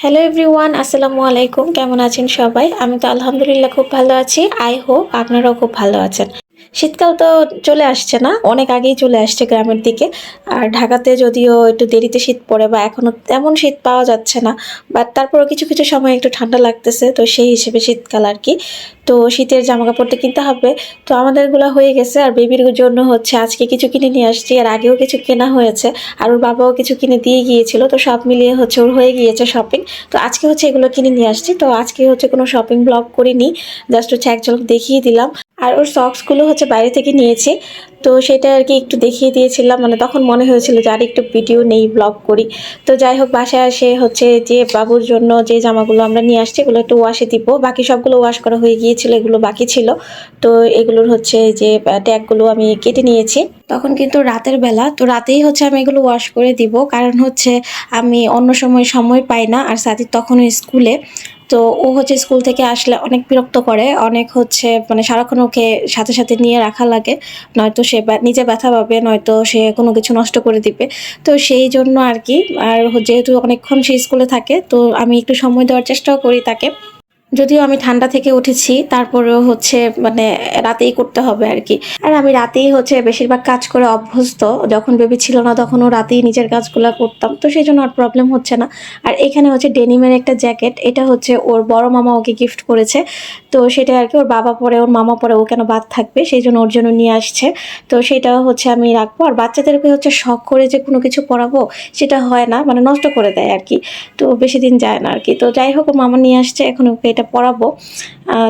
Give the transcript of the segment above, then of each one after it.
Hello everyone, আসসালামু আলাইকুম। কেমন আছেন সবাই? আমি তো আলহামদুলিল্লাহ খুব ভালো আছি। আই হোপ আপনারাও খুব ভালো আছেন। শীতকাল তো চলে আসছে না, অনেক আগেই চলে আসছে গ্রামের দিকে। আর ঢাকাতে যদিও একটু দেরিতে শীত পড়ে বা এখনো তেমন শীত পাওয়া যাচ্ছে না, বাট তারপরেও কিছু কিছু সময় একটু ঠান্ডা লাগতেছে, তো সেই হিসেবে শীতকাল আর কি। তো শীতের জামা কাপড়টা কিনতে হবে। তো আমাদেরগুলো হয়ে গেছে, আর বেবির জন্য হচ্ছে আজকে কিছু কিনে নিয়ে আসছি, আর আগেও কিছু কেনা হয়েছে। আর ওর বাবাও কিছু কিনে দিয়ে গিয়েছিল, তো সব মিলিয়ে হচ্ছে ওর হয়ে গিয়েছে শপিং। তো আজকে হচ্ছে এগুলো কিনে নিয়ে আসছি। তো আজকে হচ্ছে কোনো শপিং ব্লগ করিনি, জাস্ট হচ্ছে এক ঝলক দেখিয়ে দিলাম। আর ওর সক্সগুলো হচ্ছে বাইরে থেকে নিয়েছি, তো সেটা আর কি একটু দেখিয়ে দিয়েছিলাম। মানে তখন মনে হয়েছিল যে আর একটু ভিডিও নেই, ব্লগ করি। তো যাই হোক, বাসায় আসে হচ্ছে যে বাবুর জন্য যে জামাগুলো আমরা নিয়ে আসছি এগুলো একটু ওয়াশে দিব। বাকি সবগুলো ওয়াশ করা হয়ে গিয়েছিল, এগুলো বাকি ছিল। তো এগুলোর হচ্ছে যে ট্যাগগুলো আমি কেটে নিয়েছি। তখন কিন্তু রাতের বেলা, তো রাতেই হচ্ছে আমি এগুলো ওয়াশ করে দিব, কারণ হচ্ছে আমি অন্য সময় পাই না। আর সাথী তখনও স্কুলে, তো ও হচ্ছে স্কুল থেকে আসলে অনেক বিরক্ত করে, অনেক হচ্ছে মানে সারাক্ষণ ওকে সাথে সাথে নিয়ে রাখা লাগে। নয়তো সে নিজে ব্যথা পাবে, নয়তো সে কোনো কিছু নষ্ট করে দিবে। তো সেই জন্য আর কি। আর যেহেতু অনেকক্ষণ সে স্কুলে থাকে, তো আমি একটু সময় দেওয়ার চেষ্টাও করি তাকে। যদিও আমি ঠান্ডা থেকে উঠেছি, তারপরেও হচ্ছে মানে রাতেই করতে হবে আর কি। আর আমি রাতেই হচ্ছে বেশিরভাগ কাজ করে অভ্যস্ত। যখন বেবি ছিল না তখনও রাতেই নিজের কাজগুলো করতাম, তো সেই জন্য আর প্রবলেম হচ্ছে না। আর এখানে হচ্ছে ডেনিমের একটা জ্যাকেট, এটা হচ্ছে ওর বড় মামা ওকে গিফট করেছে। তো সেটা আর কি, ওর বাবা পরে ওর মামা পরে, ও কেন বাদ থাকবে, সেই জন্য ওর জন্য নিয়ে আসছে। তো সেটা হচ্ছে আমি রাখবো। আর বাচ্চাদেরকে হচ্ছে শখ করে যে কোনো কিছু পরাবো সেটা হয় না, মানে নষ্ট করে দেয় আর কি। তো বেশি দিন যায় না আর কি। তো যাই হোক, ওর মামা নিয়ে আসছে, এখন ওকে এটা পরাবো।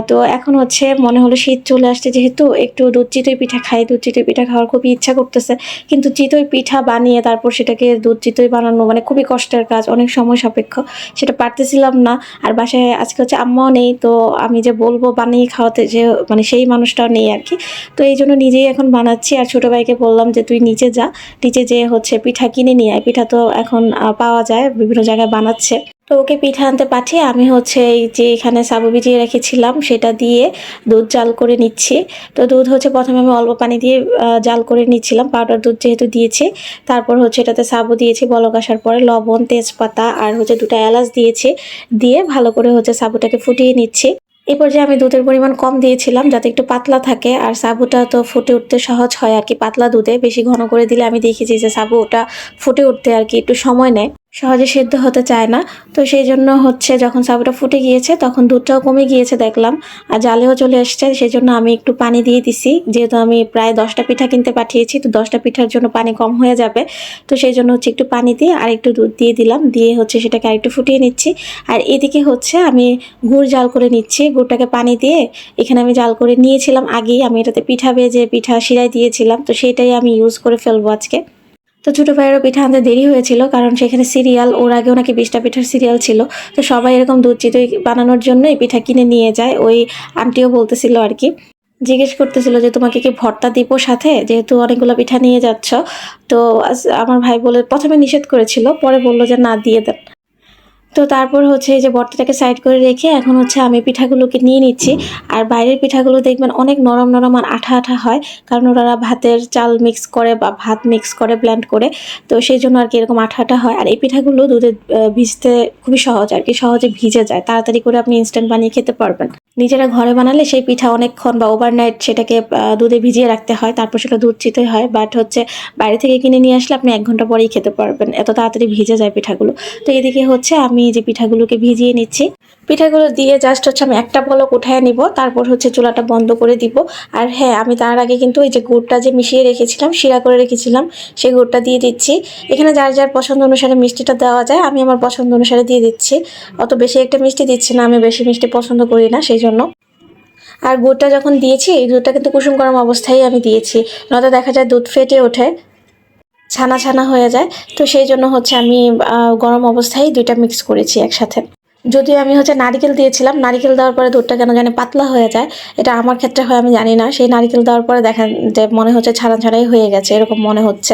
তো এখন হচ্ছে মনে হলো শীত চলে আসছে যেহেতু, একটু দুধ চিতই পিঠা খাই। দুধ চিতই পিঠা খাওয়ার খুবই ইচ্ছা করতেছে, কিন্তু চিতই পিঠা বানিয়ে তারপর সেটাকে দুধ চিতই বানানো মানে খুবই কষ্টের কাজ, অনেক সময় সাপেক্ষ, সেটা পারতেছিলাম না। আর বাসায় আজকে হচ্ছে আম্মাও নেই, তো আমি যে বলবো বানিয়ে খাওয়াতে, যে মানে সেই মানুষটাও নেই আর কি। তো এই জন্য নিজেই এখন বানাচ্ছি। আর ছোটো ভাইকে বললাম যে তুই নিচে যা, নিচে যেয়ে হচ্ছে পিঠা কিনে নিয়ে আয়। পিঠা তো এখন পাওয়া যায়, বিভিন্ন জায়গায় বানাচ্ছে। তো ওকে পিঠা আনতে পাঠিয়ে আমি হচ্ছে এই যে এখানে সাবু ভিজিয়ে রেখেছিলাম সেটা দিয়ে দুধ জাল করে নিচ্ছি। তো দুধ হচ্ছে প্রথমে আমি অল্প পানি দিয়ে জাল করে নিচ্ছিলাম, পাউডার দুধ যেহেতু দিয়েছি। তারপর হচ্ছে এটাতে সাবু দিয়েছি, বলক আসার পরে লবণ, তেজপাতা আর হচ্ছে 2টা এলাচ দিয়েছি। দিয়ে ভালো করে হচ্ছে সাবুটাকে ফুটিয়ে নিচ্ছি। এই পর্যায়ে আমি দুধের পরিমাণ কম দিয়েছিলাম যাতে একটু পাতলা থাকে, আর সাবুটা তো ফুটে উঠতে সহজ হয় আর কি পাতলা দুধে। বেশি ঘন করে দিলে আমি দেখেছি যে সাবুটা ফুটে উঠতে আর কি একটু সময় নেয়, সহজে সেদ্ধ হতে চায় না। তো সেই জন্য হচ্ছে যখন সাবুটা ফুটে গিয়েছে তখন দুধটাও কমে গিয়েছে দেখলাম, আর জালেও চলে এসছে। সেই জন্য আমি একটু পানি দিয়ে দিছি, যেহেতু আমি প্রায় 10টা পিঠা কিনতে পাঠিয়েছি, তো 10টা পিঠার জন্য পানি কম হয়ে যাবে। তো সেই জন্য হচ্ছে একটু পানি দিয়ে আর একটু দুধ দিয়ে দিলাম, দিয়ে হচ্ছে সেটাকে আরেকটু ফুটিয়ে নিচ্ছি। আর এদিকে হচ্ছে আমি গুড় জাল করে নিচ্ছি। গুড়টাকে পানি দিয়ে এখানে আমি জাল করে নিয়েছিলাম আগেই, আমি এটাতে পিঠা ভেজে পিঠা শিরায় দিয়েছিলাম, তো সেটাই আমি ইউজ করে ফেলবো আজকে। তো ছোটো ভাইয়েরও পিঠা আনতে দেরি হয়েছিল, কারণ সেখানে সিরিয়াল, ওর আগেও নাকি 20টা পিঠার সিরিয়াল ছিল। তো সবাই এরকম দুধ চিতই বানানোর জন্যই পিঠা কিনে নিয়ে যায়। ওই আন্টিও বলতেছিল আর কি, জিজ্ঞেস করতেছিল যে তোমাকে কি ভর্তা দিব সাথে, যেহেতু অনেকগুলো পিঠা নিয়ে যাচ্ছ। তো আমার ভাই বলে প্রথমে নিষেধ করেছিল, পরে বললো যে না, দিয়ে দেন। তো তারপর হচ্ছে এই যে ভর্তাটাকে সাইড করে রেখে এখন হচ্ছে আমি পিঠাগুলোকে নিয়ে নিচ্ছি। আর বাইরের পিঠাগুলো দেখবেন অনেক নরম নরম আর আঠা আঠা হয়, কারণ ওরা ভাতের চাল মিক্স করে বা ভাত মিক্স করে ব্লেন্ড করে, তো সেই জন্য আর কি এরকম আঠা আঠা হয়। আর এই পিঠাগুলো দুধে ভিজতে খুবই সহজ আর কি, সহজে ভিজে যায়, তাড়াতাড়ি করে আপনি ইনস্ট্যান্ট বানিয়ে খেতে পারবেন। নিজেরা ঘরে বানালে সেই পিঠা অনেকক্ষণ বা ওভারনাইট সেটাকে দুধে ভিজিয়ে রাখতে হয়, তারপর সেটা দুধ চিতই হয়। বাট হচ্ছে বাইরে থেকে কিনে নিয়ে আসলে আপনি 1 ঘন্টা পরেই খেতে পারবেন, এত তাড়াতাড়ি ভিজে যায় পিঠাগুলো। তো এদিকে হচ্ছে আমি যে পিঠাগুলোকে ভিজিয়ে নিচ্ছি, পিঠাগুলো দিয়ে জাস্ট হচ্ছে আমি একটা পলক উঠায় নিব, তারপর হচ্ছে চুলাটা বন্ধ করে দিব। আর হ্যাঁ, আমি তার আগে কিন্তু এই যে গুড়টা যে মিশিয়ে রেখেছিলাম, শিরা করে রেখেছিলাম, সেই গুড়টা দিয়ে দিচ্ছি। এখানে যার যার পছন্দ অনুসারে মিষ্টিটা দেওয়া যায়, আমি আমার পছন্দ অনুসারে দিয়ে দিচ্ছি। অত বেশি একটা মিষ্টি দিচ্ছি না, আমি বেশি মিষ্টি পছন্দ করি না সেই জন্য। আর গুড়টা যখন দিয়েছি, এই দুধটা কিন্তু কুসুম গরম অবস্থায় আমি দিয়েছি, নয়তো দেখা যায় দুধ ফেটে ওঠে, ছানা ছানা হয়ে যায়। তো সেই জন্য হচ্ছে আমি গরম অবস্থায় দুইটা মিক্স করেছি একসাথে। যদিও আমি হচ্ছে নারিকেল দিয়েছিলাম, নারিকেল দেওয়ার পরে দুধটা কেন জানি পাতলা হয়ে যায়, এটা আমার ক্ষেত্রে হয় আমি জানি না। সেই নারিকেল দেওয়ার পরে দেখা যে মনে হচ্ছে ছানা ছানাই হয়ে গেছে, এরকম মনে হচ্ছে,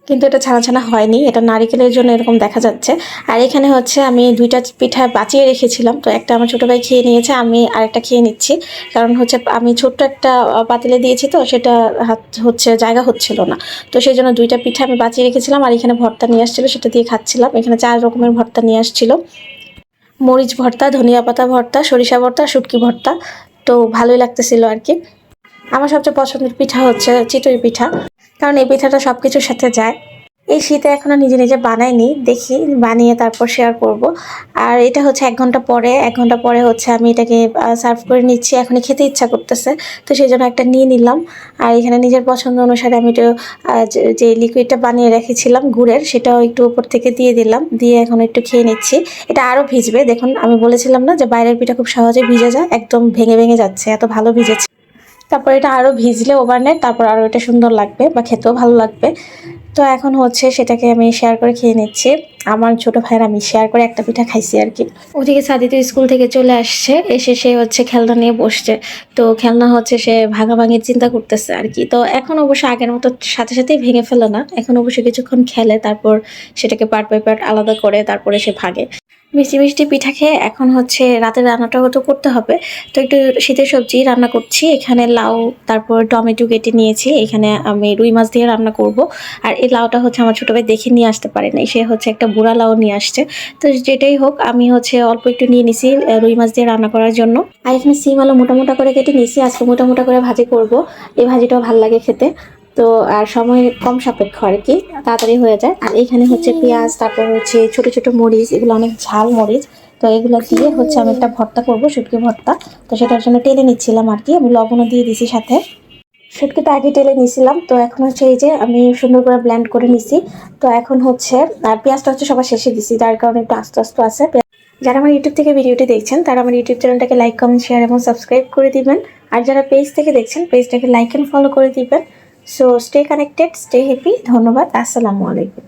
কিন্তু এটা ছানা ছানা হয়নি, এটা নারিকেলের জন্য এরকম দেখা যাচ্ছে। আর এখানে হচ্ছে আমি 2টা পিঠা বাঁচিয়ে রেখেছিলাম, তো একটা আমার ছোটো ভাই খেয়ে নিয়েছে, আমি আরেকটা খেয়ে নিচ্ছি। কারণ হচ্ছে আমি ছোট্ট একটা পাতিলে দিয়েছি, তো সেটা হচ্ছে জায়গা হচ্ছিল না। তো সেই জন্য 2টা পিঠা আমি বাঁচিয়ে রেখেছিলাম। আর এখানে ভর্তা নিয়ে আসছিলো, সেটা দিয়ে খাচ্ছিলাম। এখানে 4 রকমের ভর্তা নিয়ে আসছিল। মরিচ ভর্তা, ধনিয়া পাতা ভর্তা, সরিষা ভর্তা, শুটকি ভর্তা। তো ভালোই লাগতেছিল আর কি। আমার সবচেয়ে পছন্দের পিঠা হচ্ছে চিতই পিঠা, কারণ এই পিঠাটা সব কিছুর সাথে যায়। এই শীতে এখনো নিজে নিজে বানাইনি, দেখি বানিয়ে তারপর শেয়ার করব। আর এটা হচ্ছে 1 ঘন্টা পরে হচ্ছে আমি এটাকে সার্ভ করে নিচ্ছি। এখনই খেতে ইচ্ছা করতেছে, তো সেই জন্য একটা নিয়ে নিলাম। আর এখানে নিজের পছন্দ অনুসারে আমি একটু যে লিকুইডটা বানিয়ে রেখেছিলাম গুড়ের, সেটাও একটু উপর থেকে দিয়ে দিলাম, দিয়ে এখন একটু খেয়ে নিচ্ছি। এটা আরও ভিজবে, দেখুন আমি বলেছিলাম না যে বাইরের পিঠা খুব সহজে ভিজে যায়, একদম ভেঙে ভেঙে যাচ্ছে, এত ভালো ভিজেছে। তারপর এটা আরও ভিজলে ওভারনাইট তারপর আরও এটা সুন্দর লাগবে বা খেতেও ভালো লাগবে। তো এখন হচ্ছে সেটাকে আমি শেয়ার করে খেয়ে নিচ্ছি। আমার ছোট ভাইয়ের আমি শেয়ার করে একটা পিঠা খাইছি আর কি। ওদিকে সাদিতে স্কুল থেকে চলে আসছে, এসে সে হচ্ছে খেলনা নিয়ে বসছে। তো খেলনা হচ্ছে সে ভাঙাভাঙির চিন্তা করতেছে আর কি। তো এখন অবশ্য আগের মতো সাথে সাথেই ভেঙে ফেলে না, এখন অবশ্য কিছুক্ষণ খেলে, তারপর সেটাকে পার্ট বাই পার্ট আলাদা করে তারপরে সে ভাগে। মিষ্টি মিষ্টি পিঠা খেয়ে এখন হচ্ছে রাতের রান্নাটাও তো করতে হবে। তো একটু শীতের সবজি রান্না করছি, এখানে লাউ তারপর টমেটো কেটে নিয়েছি, এখানে আমি রুই মাছ দিয়ে রান্না করব। আর এই লাউটা হচ্ছে আমার ছোট ভাই দেখে নিয়ে আসতে পারে নাই, সে হচ্ছে একটা বুড়া লাউ নিয়ে আসছে। তো যেটাই হোক আমি হচ্ছে অল্প একটু নিয়ে নিছি রুই মাছ দিয়ে রান্না করার জন্য। আর এখানে সিম আলু মোটা মোটা করে কেটে নিয়েছি, আজকে মোটা মোটা করে ভাজি করব। এই ভাজিটাও ভালো লাগে খেতে। তো আর সময় কম সাপেক্ষ আর কি, তাড়াতাড়ি হয়ে যায়। আর এখানে হচ্ছে পেঁয়াজ, তারপর হচ্ছে ছোট ছোট মরিচ, এগুলো অনেক ঝাল মরিচ। তো এগুলো দিয়ে হচ্ছে আমি একটা ভর্তা করবো, শুটকি ভর্তা। তো সেটার জন্য টেলে নিচ্ছিলাম আর কি, আমি লবণও দিয়ে দিছি সাথে। শুটকিটা আগে টেলে নিয়েছিলাম, তো এখন হচ্ছে এই যে আমি সুন্দর করে ব্লেন্ড করে নিছি। তো এখন হচ্ছে পেঁয়াজটা হচ্ছে সবার শেষে দিছি, যার কারণে একটু আস্তে আস্তে আছে। যারা আমার ইউটিউব থেকে ভিডিওটি দেখছেন তারা আমার ইউটিউব চ্যানেলটাকে লাইক, কমেন্ট, শেয়ার এবং সাবস্ক্রাইব করে দিবেন। আর যারা পেজ থেকে দেখছেন পেজটাকে লাইক অ্যান্ড ফলো করে দিবেন। So stay connected, stay happy. ধন্যবাদ, আসসালামু আলাইকুম।